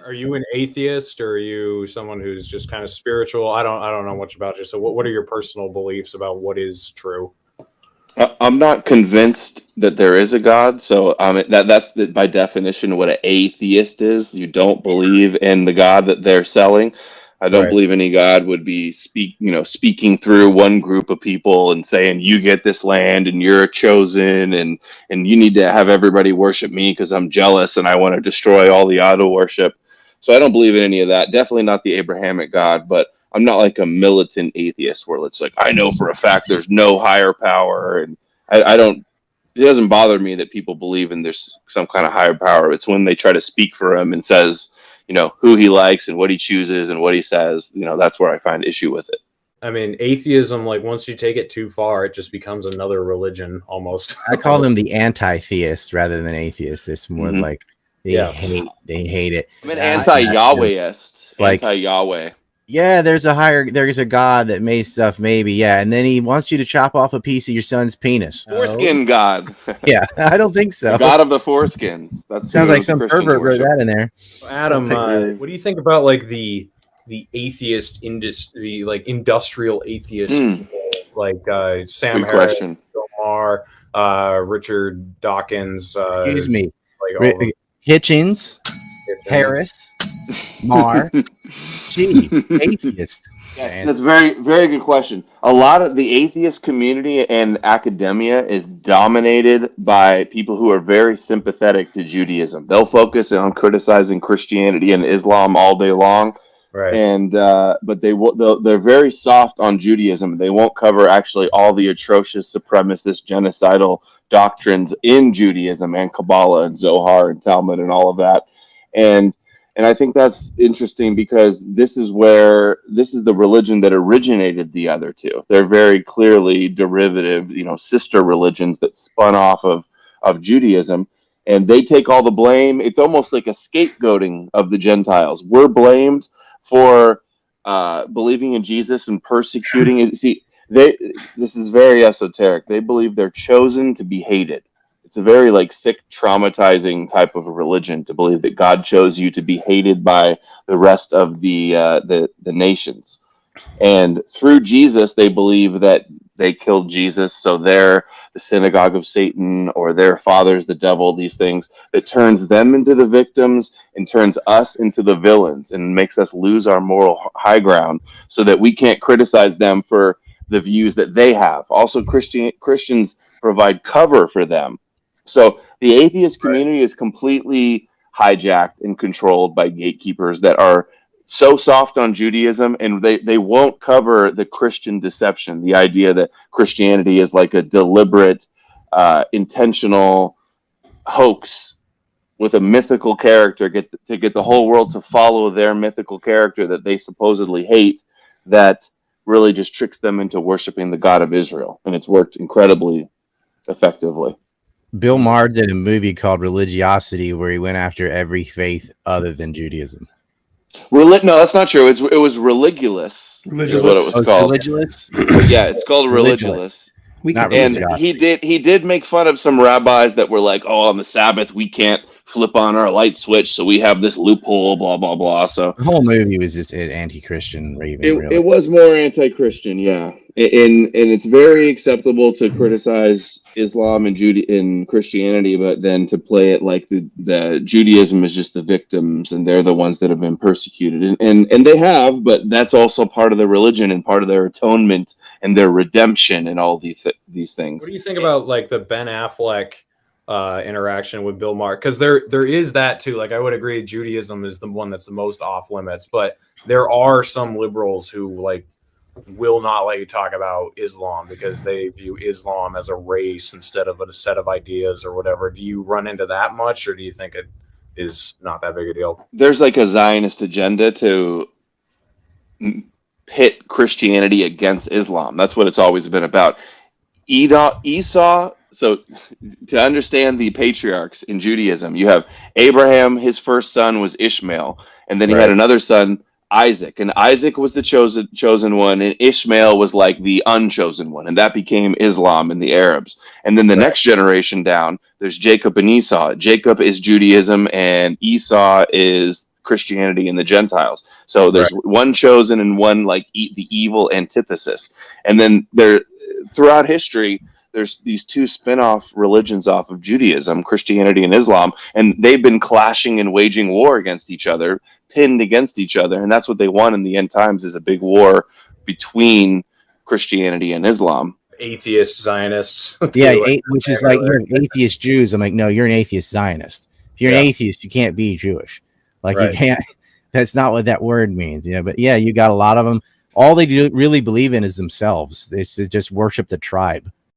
Are you an atheist, or are you someone who's just kind of spiritual? I don't know much about you. So what are your personal beliefs about what is true? I'm not convinced that there is a God, so by definition what an atheist is. You don't believe in the God that they're selling. I don't Right. believe any God would be speaking through one group of people and saying you get this land and you're chosen and you need to have everybody worship me because I'm jealous and I want to destroy all the idol worship. So I don't believe in any of that. Definitely not the Abrahamic God, but I'm not like a militant atheist where it's like I know for a fact there's no higher power, and I don't. It doesn't bother me that people believe in there's some kind of higher power. It's when they try to speak for him and says, who he likes and what he chooses and what he says. That's where I find issue with it. I mean, atheism, like once you take it too far, it just becomes another religion almost. I call them the anti-theist rather than atheist. It's more like they hate it. I'm an anti-Yahwehist. It's like anti-Yahweh. Yeah, there's a God that made stuff, maybe, yeah, and then he wants you to chop off a piece of your son's penis. Foreskin God. Yeah, I don't think so. The God of the foreskins. That sounds like some pervert wrote that in there. Adam, what do you think about like the atheist industry, like industrial atheist, like Sam Good Harris, question. Bill Maher, Richard Dawkins? Excuse me, like Hitchens, Harris, Marr. Gee, atheist. Yeah, that's a very, very good question. A lot of the atheist community and academia is dominated by people who are very sympathetic to Judaism. They'll focus on criticizing Christianity and Islam all day long, right? And but they're very soft on Judaism. They won't cover actually all the atrocious supremacist genocidal doctrines in Judaism and Kabbalah and Zohar and Talmud and all of that. And I think that's interesting because this is the religion that originated the other two. They're very clearly derivative, sister religions that spun off of Judaism, and they take all the blame. It's almost like a scapegoating of the Gentiles. We're blamed for believing in Jesus and persecuting it. See, this is very esoteric. They believe they're chosen to be hated. It's a very sick, traumatizing type of a religion to believe that God chose you to be hated by the rest of the nations. And through Jesus, they believe that they killed Jesus, so they're the synagogue of Satan, or their father's the devil. These things that turns them into the victims and turns us into the villains and makes us lose our moral high ground, so that we can't criticize them for the views that they have. Also, Christians provide cover for them. So the atheist community is completely hijacked and controlled by gatekeepers that are so soft on Judaism, and they won't cover the Christian deception, the idea that Christianity is like a deliberate, intentional hoax with a mythical character to get the whole world to follow their mythical character that they supposedly hate, that really just tricks them into worshiping the God of Israel. And it's worked incredibly effectively. Bill Maher did a movie called Religiosity where he went after every faith other than Judaism. No, that's not true. It was Religulous. Is what it was called. Religulous? Yeah, it's called Religulous. And he did make fun of some rabbis that were like, "Oh, on the Sabbath we can't flip on our light switch, so we have this loophole." Blah blah blah. So the whole movie was just an anti-Christian raving. It was more anti-Christian, yeah. And it's very acceptable to criticize Islam and Christianity, but then to play it like the Judaism is just the victims and they're the ones that have been persecuted, and they have, but that's also part of their religion and part of their atonement and their redemption and all these things. What do you think about like the Ben Affleck interaction with Bill Maher? Because there is that too. Like I would agree, Judaism is the one that's the most off limits, but there are some liberals who will not let you talk about Islam because they view Islam as a race instead of a set of ideas or whatever. Do you run into that much, or do you think it is not that big a deal? There's like a Zionist agenda to pit Christianity against Islam. That's what it's always been about. Esau. So to understand the patriarchs in Judaism, you have Abraham, his first son was Ishmael, and then he had another son, Isaac, and Isaac was the chosen one, and Ishmael was like the unchosen one, and that became Islam in the Arabs. And then the next generation down, there's Jacob and Esau. Jacob is Judaism, and Esau is Christianity and the Gentiles. So there's one chosen and one like the evil antithesis. And then throughout history, there's these two spin-off religions off of Judaism, Christianity and Islam, and they've been clashing and waging war against each other, pinned against each other, and that's what they want in the end times, is a big war between Christianity and Islam. Atheist Zionists. Yeah, which is like, you're an atheist Jews. I'm like, no, you're an atheist Zionist. If you're an atheist, you can't be Jewish. Like you can't. That's not what that word means. Yeah, but yeah, you got a lot of them. All they do really believe in is themselves. They just worship the tribe.